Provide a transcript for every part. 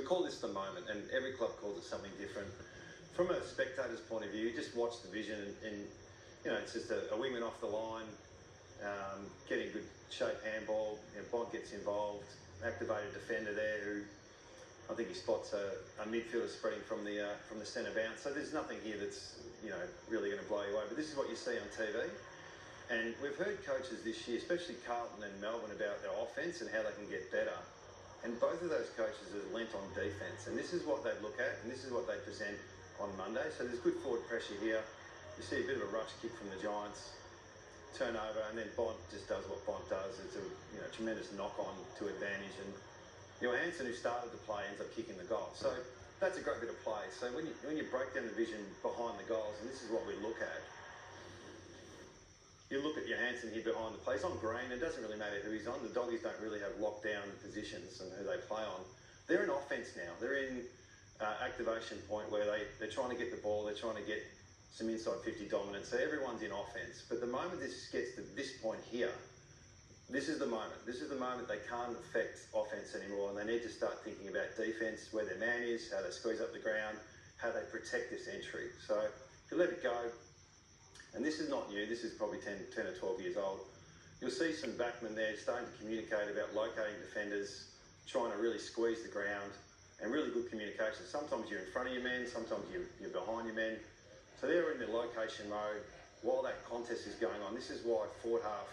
call this the moment, and every club calls it something different. From a spectator's point of view, you just watch the vision, and you know, it's just a wingman off the line, getting good shape handball. You know, Bont gets involved, activated defender there who I think he spots a midfielder spreading from the centre bounce. So there's nothing here that's, you know, really going to blow you away. But this is what you see on TV. And we've heard coaches this year, especially Carlton and Melbourne, about their offence and how they can get better. And both of those coaches have lent on defence. And this is what they look at, and this is what they present on Monday. So there's good forward pressure here. You see a bit of a rush kick from the Giants, turnover, and then Bont just does what Bont does. It's a tremendous knock-on to advantage. And Johansson, who started the play, ends up kicking the goal. So that's a great bit of play. So when you break down the vision behind the goals, and this is what we look at, you look at Johansson here behind the play. He's on green. It doesn't really matter who he's on. The Doggies don't really have locked down positions and who they play on. They're in offence now. They're in activation point where they're trying to get the ball. They're trying to get some inside 50 dominance. So everyone's in offence. But the moment this gets to this point here, this is the moment. This is the moment they can't affect offence anymore, and they need to start thinking about defence, where their man is, how they squeeze up the ground, how they protect this entry. So if you let it go, and this is not new, this is probably 10 or 12 years old, you'll see some backmen there starting to communicate about locating defenders, trying to really squeeze the ground, and really good communication. Sometimes you're in front of your men, sometimes you're behind your men. So they're in the location mode while that contest is going on. This is why forward half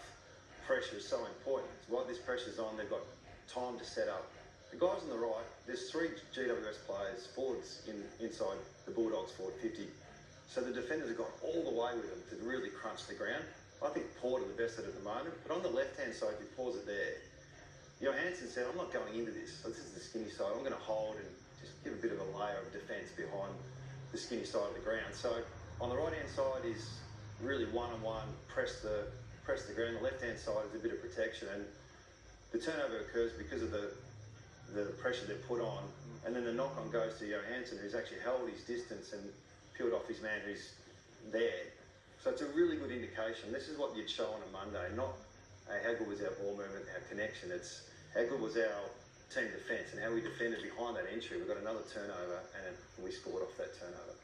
pressure is so important. While this pressure's on, they've got time to set up. The guys on the right, there's 3 GWS players, forwards inside the Bulldogs forward 50. So the defenders have gone all the way with them to really crunch the ground. I think Porter the best at it at the moment. But on the left-hand side, if you pause it there, Johansson said, I'm not going into this. So this is the skinny side. I'm going to hold and just give a bit of a layer of defence behind the skinny side of the ground. So on the right-hand side is really one-on-one, press the ground. The left-hand side is a bit of protection, and the turnover occurs because of the pressure they've put on, and then the knock-on goes to Johansson, who's actually held his distance and peeled off his man who's there. So it's a really good indication. This is what you'd show on a Monday, not how good was our ball movement, our connection. It's how good was our team defence and how we defended behind that entry. We got another turnover and we scored off that turnover.